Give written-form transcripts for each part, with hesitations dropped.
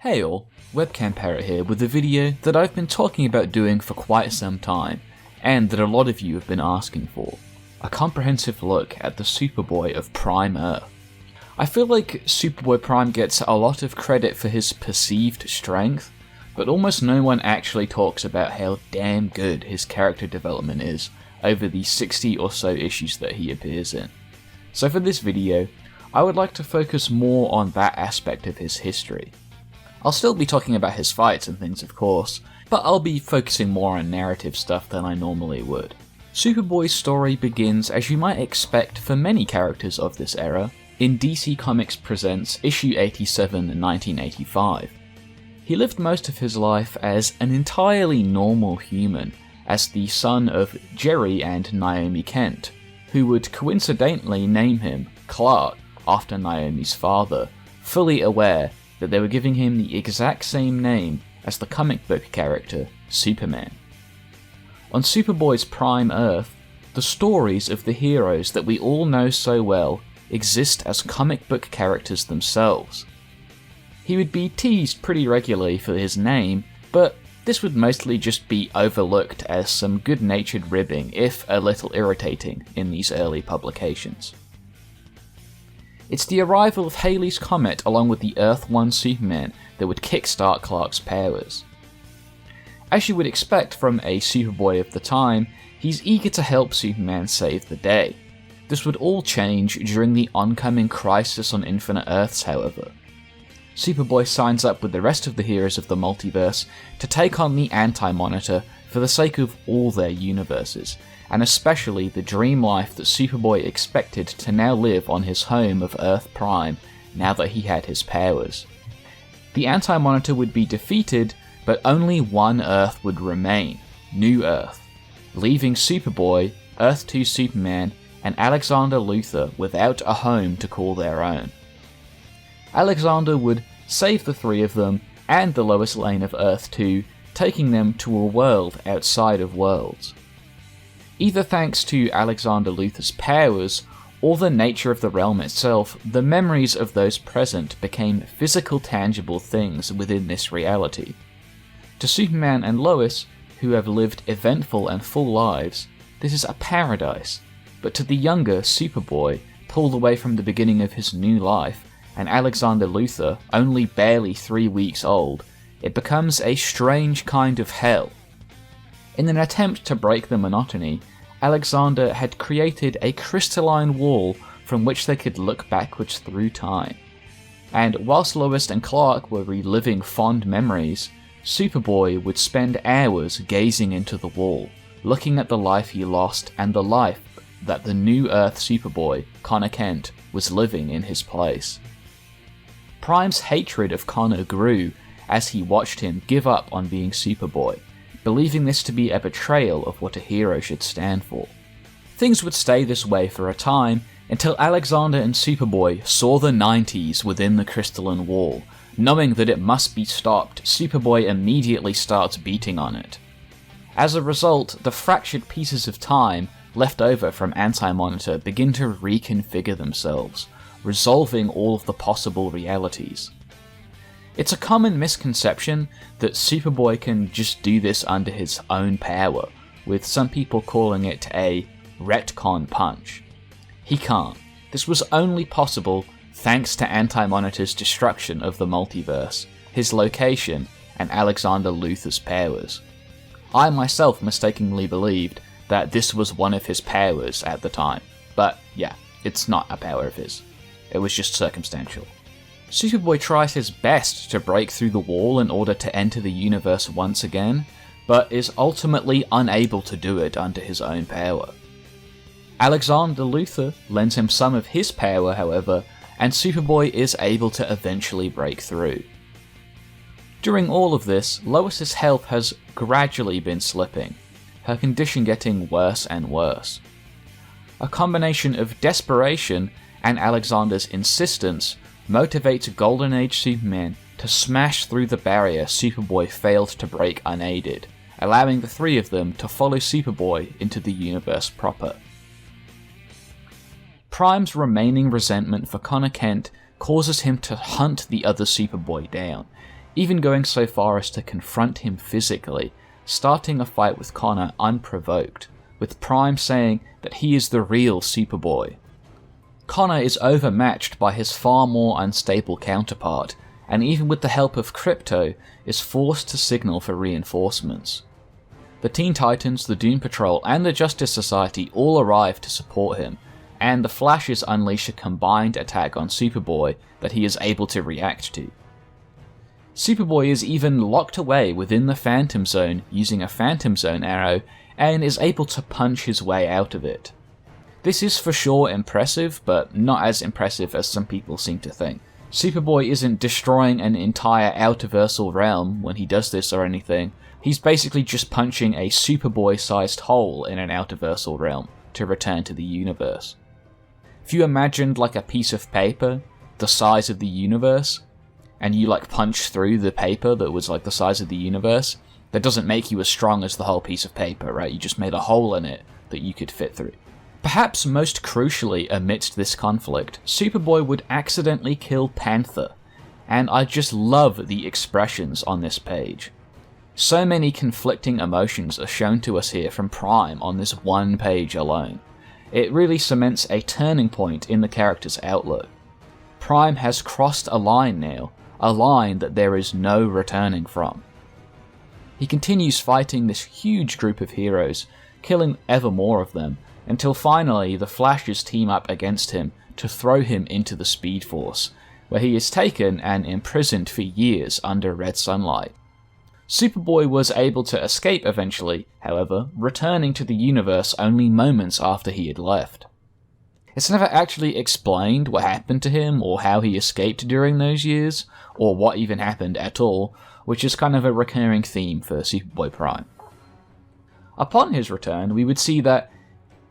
Hey all, WebCamParrot here with a video that I've been talking about doing for quite some time, and that a lot of you have been asking for. A comprehensive look at the Superboy of Prime Earth. I feel like Superboy Prime gets a lot of credit for his perceived strength, but almost no one actually talks about how damn good his character development is over the 60 or so issues that he appears in. So for this video, I would like to focus more on that aspect of his history. I'll still be talking about his fights and things, of course, but I'll be focusing more on narrative stuff than I normally would. Superboy's story begins, as you might expect for many characters of this era, in DC Comics Presents issue 87 in 1985. He lived most of his life as an entirely normal human, as the son of Jerry and Naomi Kent, who would coincidentally name him Clark after Naomi's father, fully aware that they were giving him the exact same name as the comic book character Superman. On Superboy's Prime Earth, the stories of the heroes that we all know so well exist as comic book characters themselves. He would be teased pretty regularly for his name, but this would mostly just be overlooked as some good-natured ribbing, if a little irritating, in these early publications. It's the arrival of Halley's Comet along with the Earth 1 Superman that would kickstart Clark's powers. As you would expect from a Superboy of the time, he's eager to help Superman save the day. This would all change during the oncoming Crisis on Infinite Earths, however. Superboy signs up with the rest of the heroes of the multiverse to take on the Anti-Monitor for the sake of all their universes, and especially the dream life that Superboy expected to now live on his home of Earth Prime now that he had his powers. The Anti-Monitor would be defeated, but only one Earth would remain, New Earth, leaving Superboy, Earth 2 Superman, and Alexander Luthor without a home to call their own. Alexander would save the three of them and the Lois Lane of Earth 2, taking them to a world outside of worlds. Either thanks to Alexander Luthor's powers, or the nature of the realm itself, the memories of those present became physical, tangible things within this reality. To Superman and Lois, who have lived eventful and full lives, this is a paradise, but to the younger Superboy, pulled away from the beginning of his new life, and Alexander Luthor, only barely 3 weeks old, it becomes a strange kind of hell. In an attempt to break the monotony, Alexander had created a crystalline wall from which they could look backwards through time. And whilst Lois and Clark were reliving fond memories, Superboy would spend hours gazing into the wall, looking at the life he lost and the life that the new Earth Superboy, Connor Kent, was living in his place. Prime's hatred of Connor grew as he watched him give up on being Superboy, believing this to be a betrayal of what a hero should stand for. Things would stay this way for a time, until Alexander and Superboy saw the 90s within the crystalline wall. Knowing that it must be stopped, Superboy immediately starts beating on it. As a result, the fractured pieces of time left over from Anti-Monitor begin to reconfigure themselves, resolving all of the possible realities. It's a common misconception that Superboy can just do this under his own power, with some people calling it a retcon punch. He can't. This was only possible thanks to Anti-Monitor's destruction of the multiverse, his location, and Alexander Luthor's powers. I myself mistakenly believed that this was one of his powers at the time, but yeah, it's not a power of his. It was just circumstantial. Superboy tries his best to break through the wall in order to enter the universe once again, but is ultimately unable to do it under his own power. Alexander Luthor lends him some of his power, however, and Superboy is able to eventually break through. During all of this, Lois's health has gradually been slipping, her condition getting worse and worse. A combination of desperation and Alexander's insistence motivates Golden Age Superman to smash through the barrier Superboy failed to break unaided, allowing the three of them to follow Superboy into the universe proper. Prime's remaining resentment for Connor Kent causes him to hunt the other Superboy down, even going so far as to confront him physically, starting a fight with Connor unprovoked, with Prime saying that he is the real Superboy. Connor is overmatched by his far more unstable counterpart, and even with the help of Crypto, is forced to signal for reinforcements. The Teen Titans, the Doom Patrol, and the Justice Society all arrive to support him, and the Flashes unleash a combined attack on Superboy that he is able to react to. Superboy is even locked away within the Phantom Zone using a Phantom Zone arrow, and is able to punch his way out of it. This is for sure impressive, but not as impressive as some people seem to think. Superboy isn't destroying an entire outerversal realm when he does this or anything. He's basically just punching a Superboy-sized hole in an outerversal realm to return to the universe. If you imagined like a piece of paper the size of the universe, and you like punch through the paper that was like the size of the universe, that doesn't make you as strong as the whole piece of paper, right? You just made a hole in it that you could fit through. Perhaps most crucially amidst this conflict, Superboy would accidentally kill Panther, and I just love the expressions on this page. So many conflicting emotions are shown to us here from Prime on this one page alone. It really cements a turning point in the character's outlook. Prime has crossed a line now, a line that there is no returning from. He continues fighting this huge group of heroes, killing ever more of them, until finally the Flashes team up against him to throw him into the Speed Force, where he is taken and imprisoned for years under red sunlight. Superboy was able to escape eventually, however, returning to the universe only moments after he had left. It's never actually explained what happened to him or how he escaped during those years, or what even happened at all, which is kind of a recurring theme for Superboy Prime. Upon his return, we would see that,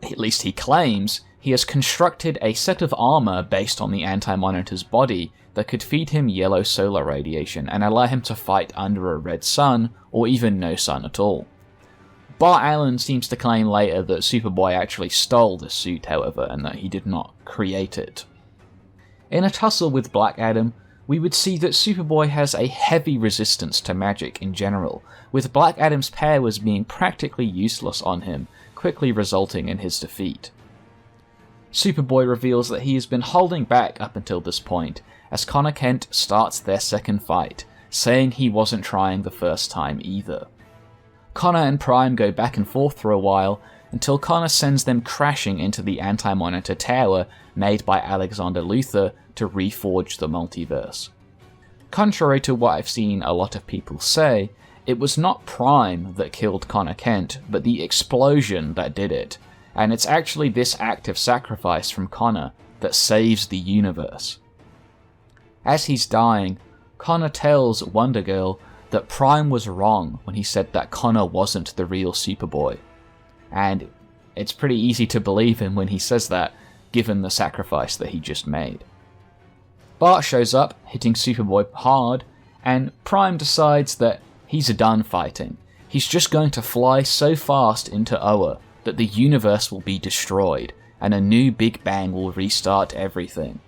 at least he claims, he has constructed a set of armor based on the Anti-Monitor's body that could feed him yellow solar radiation and allow him to fight under a red sun, or even no sun at all. Bart Allen seems to claim later that Superboy actually stole the suit, however, and that he did not create it. In a tussle with Black Adam, we would see that Superboy has a heavy resistance to magic in general, with Black Adam's powers being practically useless on him, quickly resulting in his defeat. Superboy reveals that he has been holding back up until this point, as Connor Kent starts their second fight, saying he wasn't trying the first time either. Connor and Prime go back and forth for a while, until Connor sends them crashing into the Anti-Monitor tower made by Alexander Luthor to reforge the multiverse. Contrary to what I've seen a lot of people say, it was not Prime that killed Connor Kent, but the explosion that did it, and it's actually this act of sacrifice from Connor that saves the universe. As he's dying, Connor tells Wonder Girl that Prime was wrong when he said that Connor wasn't the real Superboy. And it's pretty easy to believe him when he says that, given the sacrifice that he just made. Bart shows up, hitting Superboy hard, and Prime decides that he's done fighting. He's just going to fly so fast into Oa that the universe will be destroyed, and a new Big Bang will restart everything.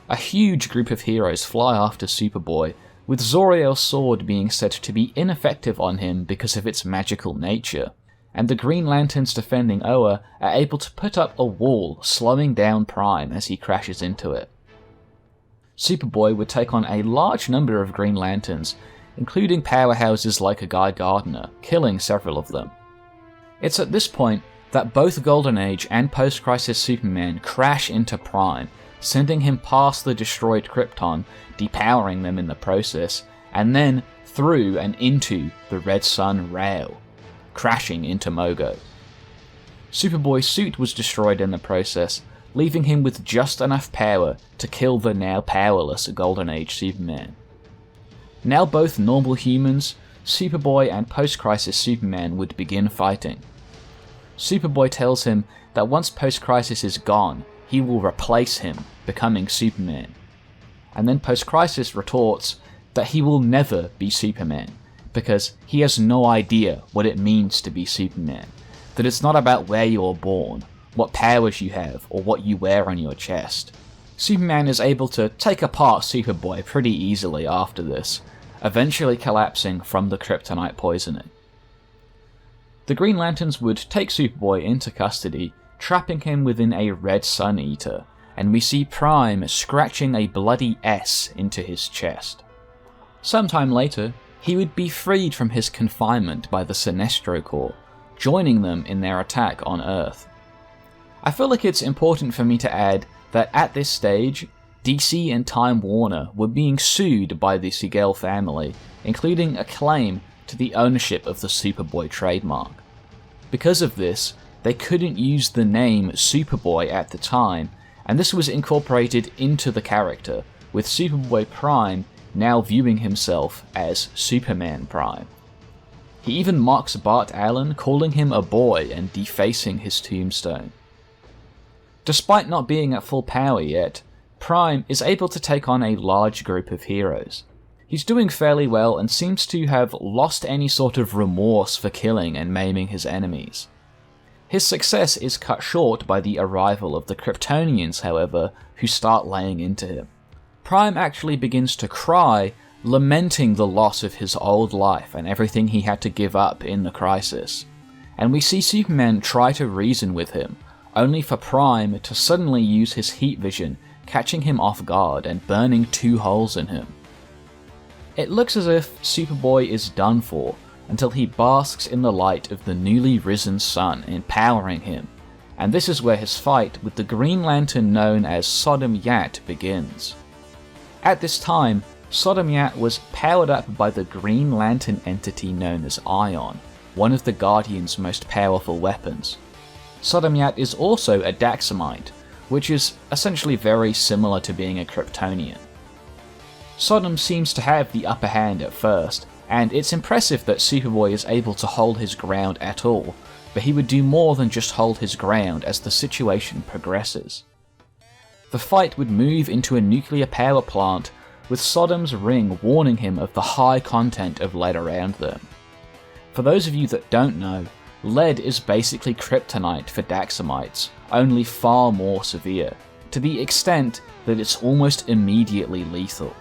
A huge group of heroes fly after Superboy, with Zor-El's sword being said to be ineffective on him because of its magical nature, and the Green Lanterns defending Oa are able to put up a wall slowing down Prime as he crashes into it. Superboy would take on a large number of Green Lanterns, including powerhouses like a Guy Gardner, killing several of them. It's at this point that both Golden Age and Post-Crisis Superman crash into Prime, sending him past the destroyed Krypton, depowering them in the process, and then through and into the Red Sun rail, crashing into Mogo. Superboy's suit was destroyed in the process, leaving him with just enough power to kill the now powerless Golden Age Superman. Now both normal humans, Superboy and Post-Crisis Superman would begin fighting. Superboy tells him that once Post-Crisis is gone, he will replace him, becoming Superman. And then Post-Crisis retorts that he will never be Superman, because he has no idea what it means to be Superman, that it's not about where you're born, what powers you have, or what you wear on your chest. Superman is able to take apart Superboy pretty easily after this, eventually collapsing from the kryptonite poisoning. The Green Lanterns would take Superboy into custody, trapping him within a red Sun Eater, and we see Prime scratching a bloody S into his chest. Sometime later, he would be freed from his confinement by the Sinestro Corps, joining them in their attack on Earth. I feel like it's important for me to add that at this stage, DC and Time Warner were being sued by the Siegel family, including a claim to the ownership of the Superboy trademark. Because of this, they couldn't use the name Superboy at the time, and this was incorporated into the character, with Superboy Prime now viewing himself as Superman Prime. He even mocks Bart Allen, calling him a boy and defacing his tombstone. Despite not being at full power yet, Prime is able to take on a large group of heroes. He's doing fairly well and seems to have lost any sort of remorse for killing and maiming his enemies. His success is cut short by the arrival of the Kryptonians, however, who start laying into him. Prime actually begins to cry, lamenting the loss of his old life and everything he had to give up in the crisis. And we see Superman try to reason with him, only for Prime to suddenly use his heat vision, catching him off guard and burning 2 holes in him. It looks as if Superboy is done for, until he basks in the light of the newly risen sun, empowering him, and this is where his fight with the Green Lantern known as Sodom Yat begins. At this time, Sodom Yat was powered up by the Green Lantern entity known as Ion, one of the Guardian's most powerful weapons. Sodom Yat is also a Daxamite, which is essentially very similar to being a Kryptonian. Sodom seems to have the upper hand at first, and it's impressive that Superboy is able to hold his ground at all, but he would do more than just hold his ground as the situation progresses. The fight would move into a nuclear power plant, with Sodom's ring warning him of the high content of lead around them. For those of you that don't know, lead is basically kryptonite for Daxamites, only far more severe, to the extent that it's almost immediately lethal.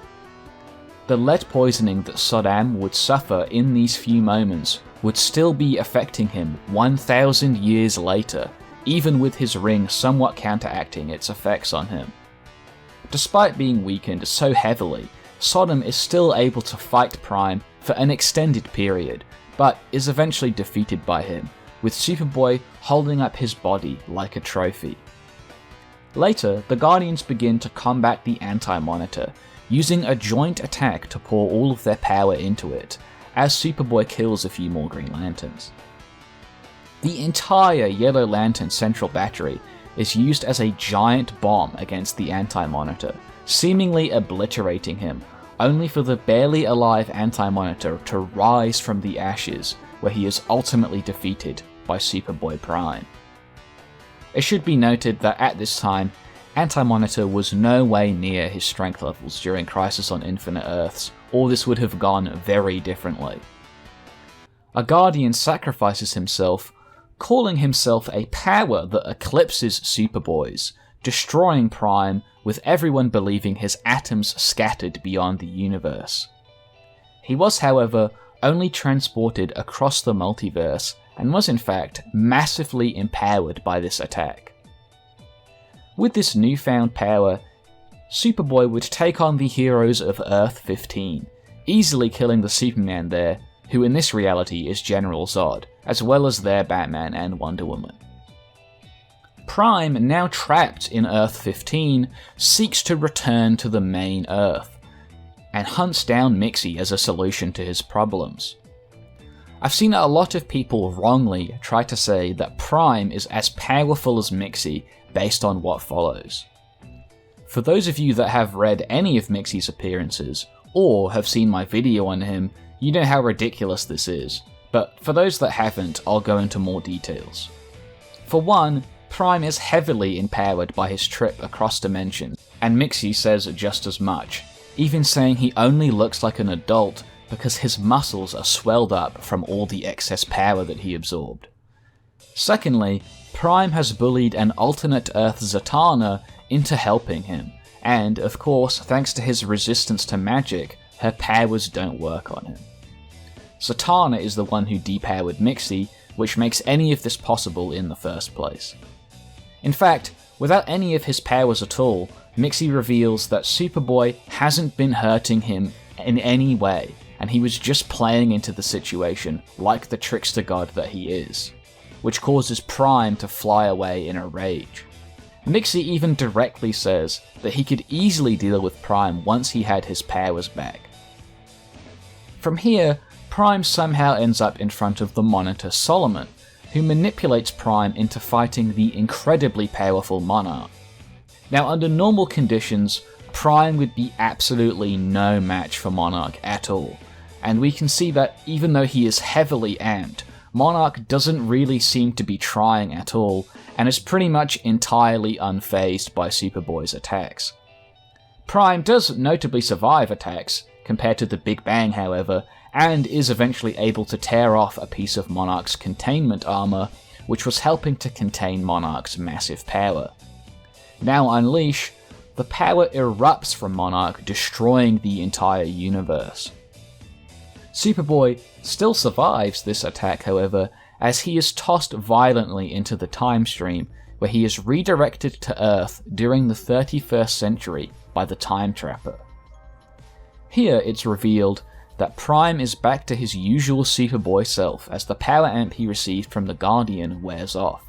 The lead poisoning that Sodom would suffer in these few moments would still be affecting him 1,000 years later, even with his ring somewhat counteracting its effects on him. Despite being weakened so heavily, Sodom is still able to fight Prime for an extended period, but is eventually defeated by him, with Superboy holding up his body like a trophy. Later, the Guardians begin to combat the Anti-Monitor, using a joint attack to pour all of their power into it, as Superboy kills a few more Green Lanterns. The entire Yellow Lantern central battery is used as a giant bomb against the Anti-Monitor, seemingly obliterating him, only for the barely alive Anti-Monitor to rise from the ashes, where he is ultimately defeated by Superboy Prime. It should be noted that at this time, Anti-Monitor was no way near his strength levels during Crisis on Infinite Earths, or this would have gone very differently. A Guardian sacrifices himself, calling himself a power that eclipses Superboy's, destroying Prime, with everyone believing his atoms scattered beyond the universe. He was, however, only transported across the multiverse, and was in fact massively empowered by this attack. With this newfound power, Superboy would take on the heroes of Earth 15, easily killing the Superman there, who in this reality is General Zod, as well as their Batman and Wonder Woman. Prime, now trapped in Earth 15, seeks to return to the main Earth, and hunts down Mixie as a solution to his problems. I've seen a lot of people wrongly try to say that Prime is as powerful as Mixie based on what follows. For those of you that have read any of Mixie's appearances, or have seen my video on him, you know how ridiculous this is, but for those that haven't, I'll go into more details. For one, Prime is heavily empowered by his trip across dimensions, and Mixie says just as much, even saying he only looks like an adult because his muscles are swelled up from all the excess power that he absorbed. Secondly, Prime has bullied an alternate Earth Zatanna into helping him, and of course, thanks to his resistance to magic, her powers don't work on him. Zatanna is the one who depowered Mixie, which makes any of this possible in the first place. In fact, without any of his powers at all, Mixie reveals that Superboy hasn't been hurting him in any way, and he was just playing into the situation like the trickster god that he is, which causes Prime to fly away in a rage. Mixie even directly says that he could easily deal with Prime once he had his powers back. From here, Prime somehow ends up in front of the Monitor Solomon, who manipulates Prime into fighting the incredibly powerful Monarch. Now, under normal conditions, Prime would be absolutely no match for Monarch at all, and we can see that even though he is heavily amped, Monarch doesn't really seem to be trying at all, and is pretty much entirely unfazed by Superboy's attacks. Prime does notably survive attacks, compared to the Big Bang however, and is eventually able to tear off a piece of Monarch's containment armor, which was helping to contain Monarch's massive power. Now Unleash, the power erupts from Monarch, destroying the entire universe. Superboy still survives this attack however, as he is tossed violently into the time stream, where he is redirected to Earth during the 31st century by the Time Trapper. Here it's revealed that Prime is back to his usual Superboy self as the power amp he received from the Guardian wears off.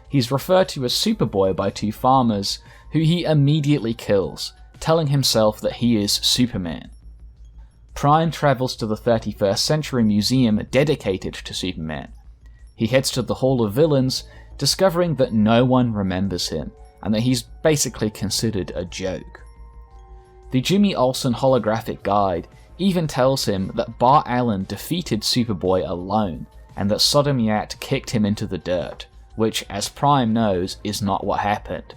He's referred to as Superboy by two farmers, who he immediately kills, telling himself that he is Superman. Prime travels to the 31st Century Museum dedicated to Superman. He heads to the Hall of Villains, discovering that no one remembers him, and that he's basically considered a joke. The Jimmy Olsen holographic guide even tells him that Bart Allen defeated Superboy alone, and that Sodom Yat kicked him into the dirt, which, as Prime knows, is not what happened.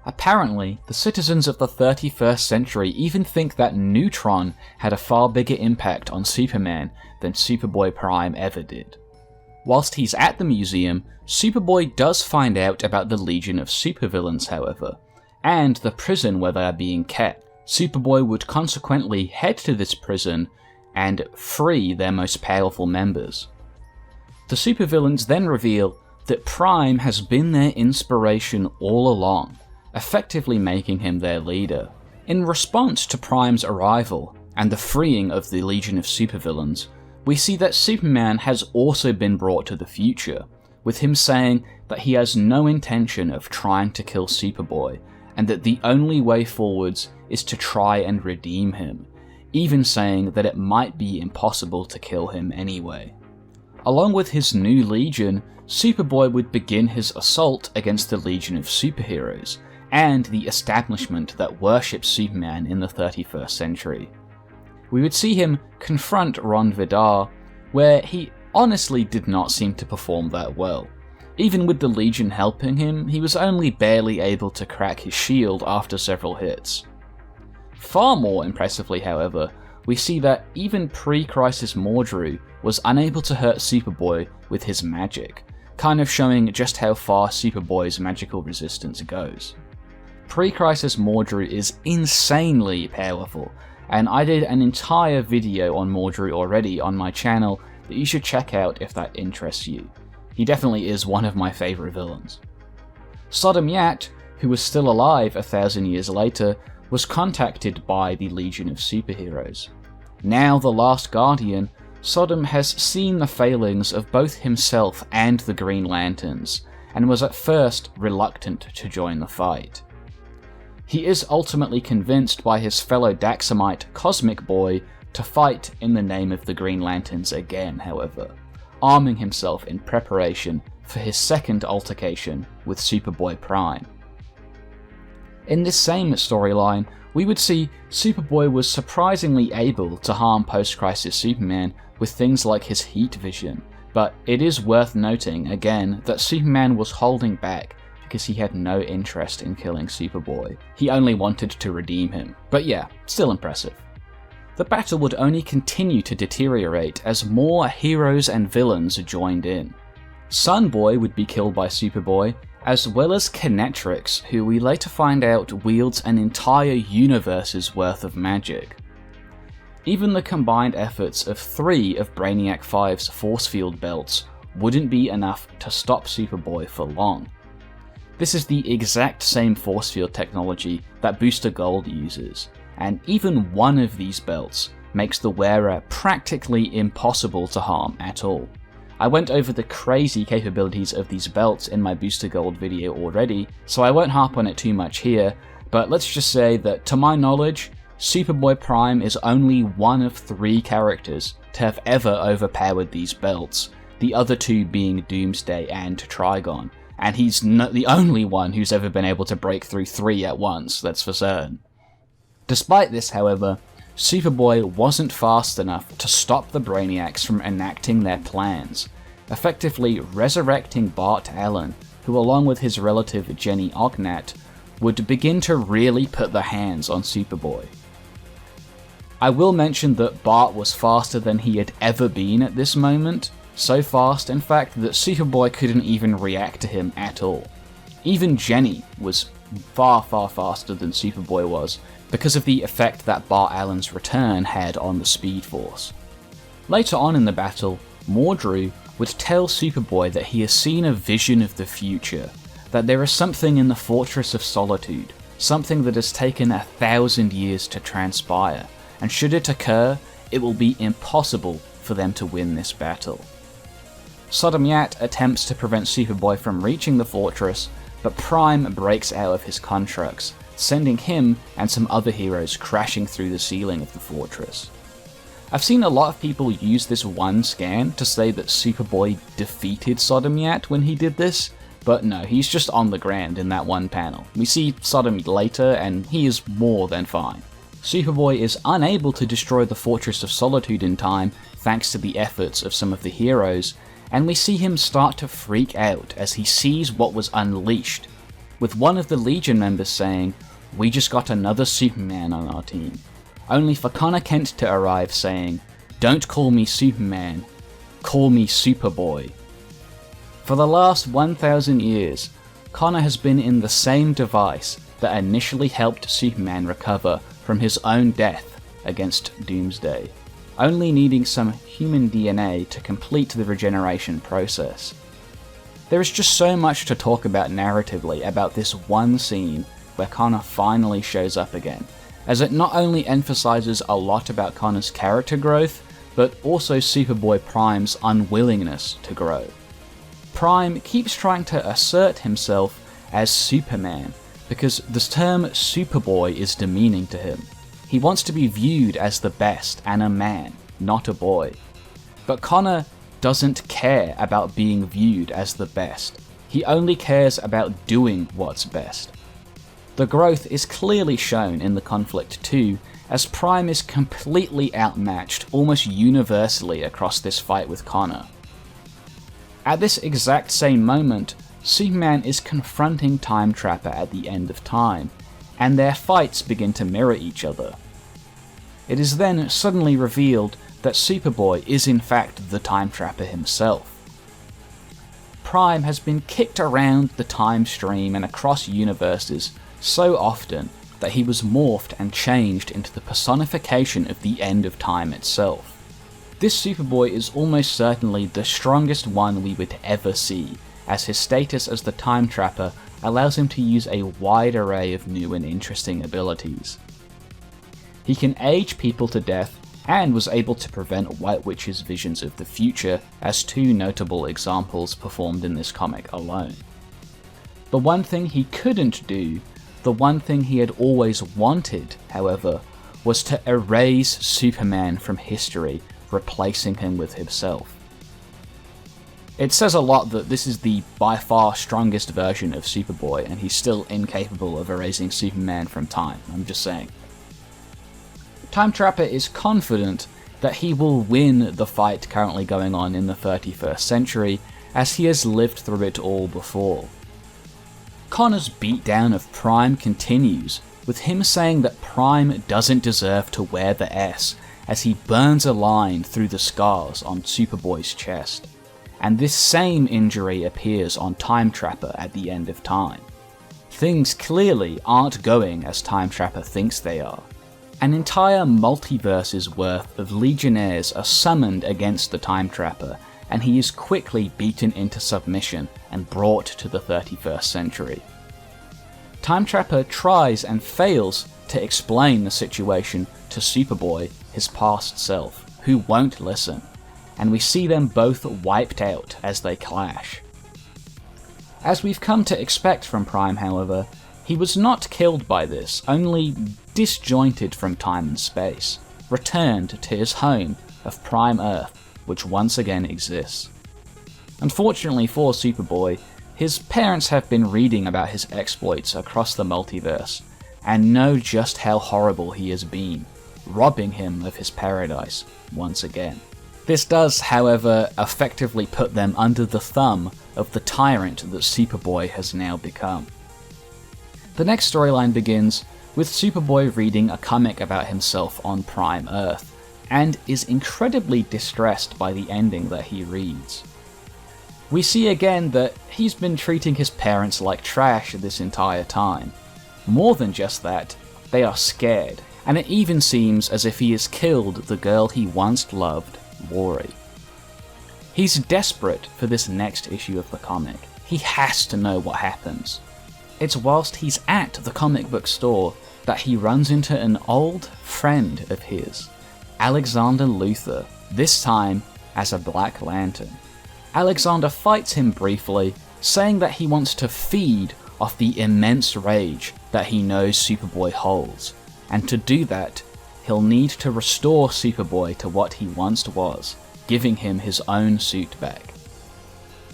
Apparently, the citizens of the 31st century even think that Neutron had a far bigger impact on Superman than Superboy Prime ever did. Whilst he's at the museum, Superboy does find out about the Legion of Supervillains however, and the prison where they are being kept. Superboy would consequently head to this prison and free their most powerful members. The supervillains then reveal that Prime has been their inspiration all along, effectively making him their leader. In response to Prime's arrival and the freeing of the Legion of Supervillains, we see that Superman has also been brought to the future, with him saying that he has no intention of trying to kill Superboy, and that the only way forwards is to try and redeem him, even saying that it might be impossible to kill him anyway. Along with his new Legion, Superboy would begin his assault against the Legion of Superheroes, and the establishment that worships Superman in the 31st century. We would see him confront Ron Vidar, where he honestly did not seem to perform that well. Even with the Legion helping him, he was only barely able to crack his shield after several hits. Far more impressively, however, we see that even pre-Crisis Mordru was unable to hurt Superboy with his magic, kind of showing just how far Superboy's magical resistance goes. Pre-Crisis Mordru is insanely powerful, and I did an entire video on Mordru already on my channel that you should check out if that interests you. He definitely is one of my favourite villains. Sodom Yat, who was still alive 1,000 years later, was contacted by the Legion of Superheroes. Now the Last Guardian, Sodom has seen the failings of both himself and the Green Lanterns, and was at first reluctant to join the fight. He is ultimately convinced by his fellow Daxamite Cosmic Boy to fight in the name of the Green Lanterns again, however, arming himself in preparation for his second altercation with Superboy Prime. In this same storyline, we would see Superboy was surprisingly able to harm post-Crisis Superman with things like his heat vision, but it is worth noting again that Superman was holding back because he had no interest in killing Superboy. He only wanted to redeem him. But yeah, still impressive. The battle would only continue to deteriorate as more heroes and villains joined in. Sunboy would be killed by Superboy, as well as Kinetrix, who we later find out wields an entire universe's worth of magic. Even the combined efforts of 3 of Brainiac 5's force field belts wouldn't be enough to stop Superboy for long. This is the exact same force field technology that Booster Gold uses, and even one of these belts makes the wearer practically impossible to harm at all. I went over the crazy capabilities of these belts in my Booster Gold video already, so I won't harp on it too much here, but let's just say that to my knowledge, Superboy Prime is only one of 3 characters to have ever overpowered these belts, the other 2 being Doomsday and Trigon, and he's not the only one who's ever been able to break through 3 at once, that's for certain. Despite this, however, Superboy wasn't fast enough to stop the Brainiacs from enacting their plans, effectively resurrecting Bart Allen, who along with his relative Jenny Ognat, would begin to really put the hands on Superboy. I will mention that Bart was faster than he had ever been at this moment, so fast in fact that Superboy couldn't even react to him at all. Even Jenny was far faster than Superboy was, because of the effect that Bart Allen's return had on the Speed Force. Later on in the battle, Mordru would tell Superboy that he has seen a vision of the future, that there is something in the Fortress of Solitude, something that has taken 1,000 years to transpire, and should it occur, it will be impossible for them to win this battle. Sodomyat attempts to prevent Superboy from reaching the fortress, but Prime breaks out of his constructs, sending him and some other heroes crashing through the ceiling of the fortress. I've seen a lot of people use this one scan to say that Superboy defeated Sodomyat when he did this, but no, he's just on the ground in that one panel. We see Sodom later and he is more than fine. Superboy is unable to destroy the Fortress of Solitude in time thanks to the efforts of some of the heroes, and we see him start to freak out as he sees what was unleashed, with one of the Legion members saying, "We just got another Superman on our team," only for Connor Kent to arrive saying, "Don't call me Superman, call me Superboy." For the last 1,000 years, Connor has been in the same device that initially helped Superman recover from his own death against Doomsday, only needing some human DNA to complete the regeneration process. There is just so much to talk about narratively about this one scene where Connor finally shows up again, as it not only emphasizes a lot about Connor's character growth, but also Superboy Prime's unwillingness to grow. Prime keeps trying to assert himself as Superman, because the term Superboy is demeaning to him. He wants to be viewed as the best and a man, not a boy. But Connor doesn't care about being viewed as the best. He only cares about doing what's best. The growth is clearly shown in the conflict too, as Prime is completely outmatched almost universally across this fight with Connor. At this exact same moment, Superman is confronting Time Trapper at the end of time, and their fights begin to mirror each other. It is then suddenly revealed that Superboy is in fact the Time Trapper himself. Prime has been kicked around the time stream and across universes so often that he was morphed and changed into the personification of the end of time itself. This Superboy is almost certainly the strongest one we would ever see, as his status as the Time Trapper allows him to use a wide array of new and interesting abilities. He can age people to death, and was able to prevent White Witch's visions of the future, as 2 notable examples performed in this comic alone. The one thing he couldn't do, the one thing he had always wanted, however, was to erase Superman from history, replacing him with himself. It says a lot that this is the by far strongest version of Superboy, and he's still incapable of erasing Superman from time, I'm just saying. Time Trapper is confident that he will win the fight currently going on in the 31st century, as he has lived through it all before. Connor's beatdown of Prime continues, with him saying that Prime doesn't deserve to wear the S, as he burns a line through the scars on Superboy's chest. And this same injury appears on Time Trapper at the end of time. Things clearly aren't going as Time Trapper thinks they are. An entire multiverse's worth of Legionnaires are summoned against the Time Trapper, and he is quickly beaten into submission and brought to the 31st century. Time Trapper tries and fails to explain the situation to Superboy, his past self, who won't listen, and we see them both wiped out as they clash. As we've come to expect from Prime, however, he was not killed by this, only disjointed from time and space, returned to his home of Prime Earth, which once again exists. Unfortunately for Superboy, his parents have been reading about his exploits across the multiverse, and know just how horrible he has been, robbing him of his paradise once again. This does, however, effectively put them under the thumb of the tyrant that Superboy has now become. The next storyline begins with Superboy reading a comic about himself on Prime Earth, and is incredibly distressed by the ending that he reads. We see again that he's been treating his parents like trash this entire time. More than just that, they are scared, and it even seems as if he has killed the girl he once loved, Lori. He's desperate for this next issue of the comic. He has to know what happens. It's whilst he's at the comic book store that he runs into an old friend of his, Alexander Luthor, this time as a Black Lantern. Alexander fights him briefly, saying that he wants to feed off the immense rage that he knows Superboy holds, and to do that, he'll need to restore Superboy to what he once was, giving him his own suit back.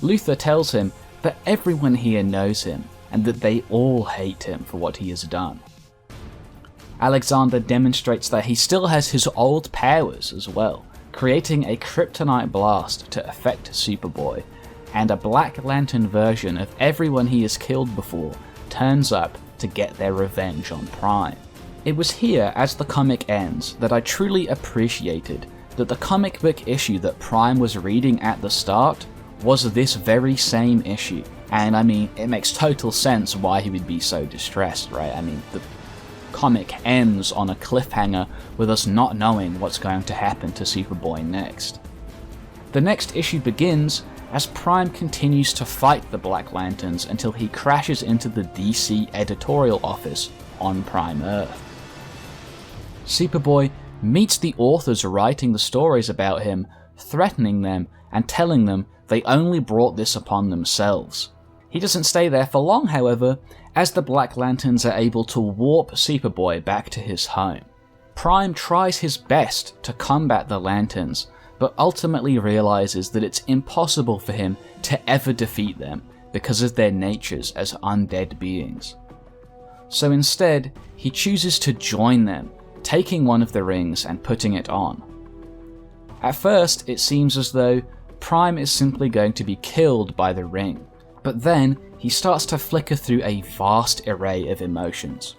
Luthor tells him that everyone here knows him, and that they all hate him for what he has done. Alexander demonstrates that he still has his old powers as well, creating a kryptonite blast to affect Superboy, and a Black Lantern version of everyone he has killed before turns up to get their revenge on Prime. It was here, as the comic ends, that I truly appreciated that the comic book issue that Prime was reading at the start was this very same issue. And I mean, it makes total sense why he would be so distressed, right? I mean, the comic ends on a cliffhanger with us not knowing what's going to happen to Superboy next. The next issue begins as Prime continues to fight the Black Lanterns until he crashes into the DC editorial office on Prime Earth. Superboy meets the authors writing the stories about him, threatening them and telling them they only brought this upon themselves. He doesn't stay there for long, however, as the Black Lanterns are able to warp Superboy back to his home. Prime tries his best to combat the Lanterns, but ultimately realizes that it's impossible for him to ever defeat them because of their natures as undead beings. So instead, he chooses to join them, taking one of the rings and putting it on. At first, it seems as though Prime is simply going to be killed by the ring, but then he starts to flicker through a vast array of emotions.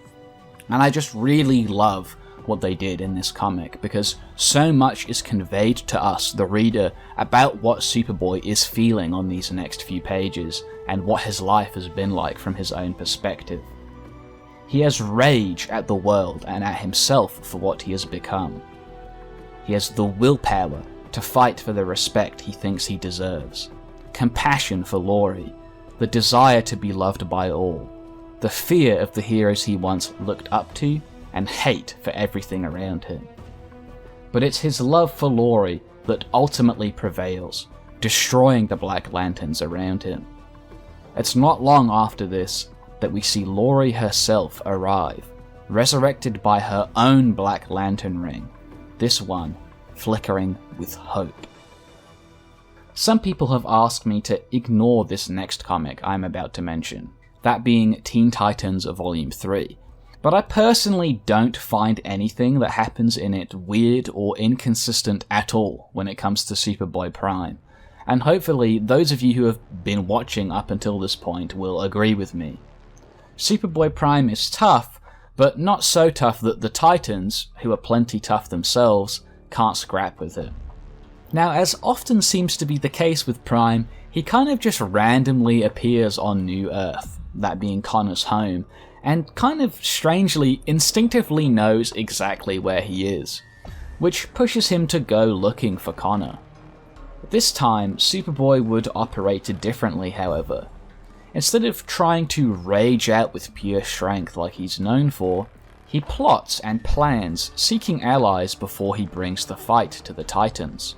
And I just really love what they did in this comic, because so much is conveyed to us, the reader, about what Superboy is feeling on these next few pages, and what his life has been like from his own perspective. He has rage at the world and at himself for what he has become. He has the willpower to fight for the respect he thinks he deserves, compassion for Lori, the desire to be loved by all, the fear of the heroes he once looked up to, and hate for everything around him. But it's his love for Lori that ultimately prevails, destroying the Black Lanterns around him. It's not long after this that we see Lori herself arrive, resurrected by her own Black Lantern ring, this one flickering with hope. Some people have asked me to ignore this next comic I'm about to mention, that being Teen Titans Volume 3, but I personally don't find anything that happens in it weird or inconsistent at all when it comes to Superboy Prime, and hopefully those of you who have been watching up until this point will agree with me. Superboy Prime is tough, but not so tough that the Titans, who are plenty tough themselves, can't scrap with it. Now, as often seems to be the case with Prime, he kind of just randomly appears on New Earth, that being Connor's home, and kind of strangely instinctively knows exactly where he is, which pushes him to go looking for Connor. This time, Superboy would operate differently, however. Instead of trying to rage out with pure strength like he's known for, he plots and plans, seeking allies before he brings the fight to the Titans.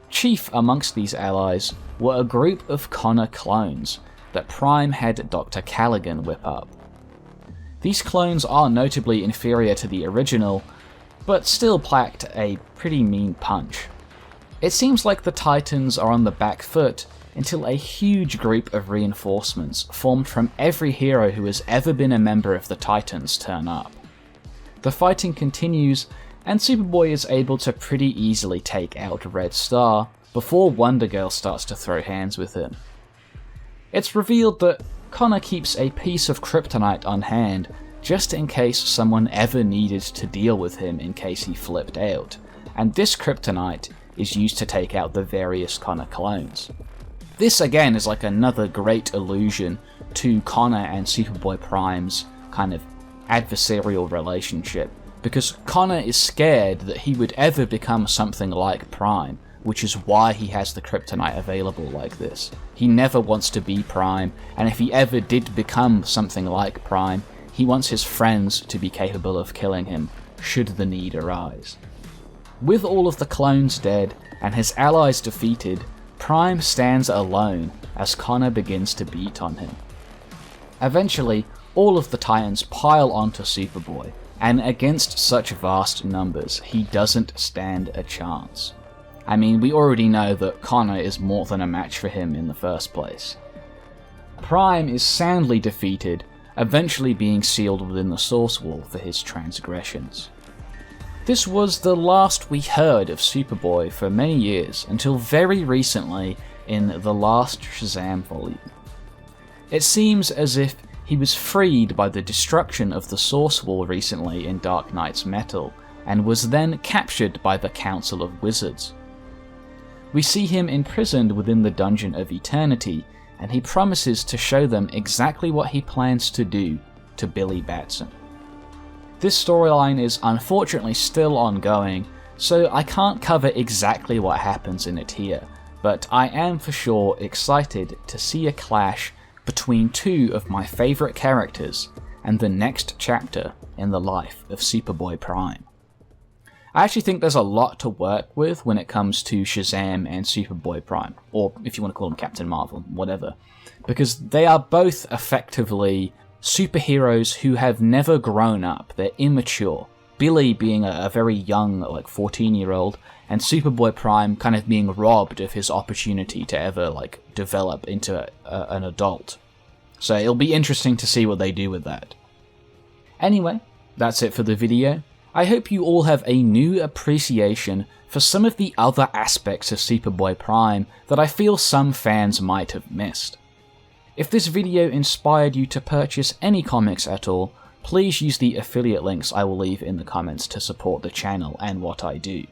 Chief amongst these allies were a group of Connor clones that Prime had Dr. Callaghan whip up. These clones are notably inferior to the original, but still packed a pretty mean punch. It seems like the Titans are on the back foot until a huge group of reinforcements formed from every hero who has ever been a member of the Titans turn up. The fighting continues, and Superboy is able to pretty easily take out Red Star before Wonder Girl starts to throw hands with him. It's revealed that Connor keeps a piece of kryptonite on hand just in case someone ever needed to deal with him in case he flipped out, and this kryptonite is used to take out the various Connor clones. This again is like another great allusion to Connor and Superboy Prime's kind of adversarial relationship, because Connor is scared that he would ever become something like Prime, which is why he has the kryptonite available like this. He never wants to be Prime, and if he ever did become something like Prime, he wants his friends to be capable of killing him, should the need arise. With all of the clones dead, and his allies defeated, Prime stands alone as Connor begins to beat on him. Eventually, all of the Titans pile onto Superboy, and against such vast numbers, he doesn't stand a chance. I mean, we already know that Connor is more than a match for him in the first place. Prime is soundly defeated, eventually being sealed within the Source Wall for his transgressions. This was the last we heard of Superboy for many years, until very recently in the last Shazam volume. It seems as if he was freed by the destruction of the Source Wall recently in Dark Knight's Metal, and was then captured by the Council of Wizards. We see him imprisoned within the Dungeon of Eternity, and he promises to show them exactly what he plans to do to Billy Batson. This storyline is unfortunately still ongoing, so I can't cover exactly what happens in it here, but I am for sure excited to see a clash between two of my favourite characters and the next chapter in the life of Superboy Prime. I actually think there's a lot to work with when it comes to Shazam and Superboy Prime, or if you want to call them Captain Marvel, whatever, because they are both effectively superheroes who have never grown up. They're immature. Billy being a very young, like 14-year-old, and Superboy Prime kind of being robbed of his opportunity to ever like develop into an adult. So it'll be interesting to see what they do with that. Anyway, that's it for the video. I hope you all have a new appreciation for some of the other aspects of Superboy Prime that I feel some fans might have missed. If this video inspired you to purchase any comics at all, please use the affiliate links I will leave in the comments to support the channel and what I do.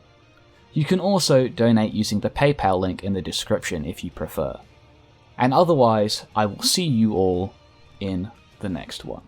You can also donate using the PayPal link in the description if you prefer. And otherwise, I will see you all in the next one.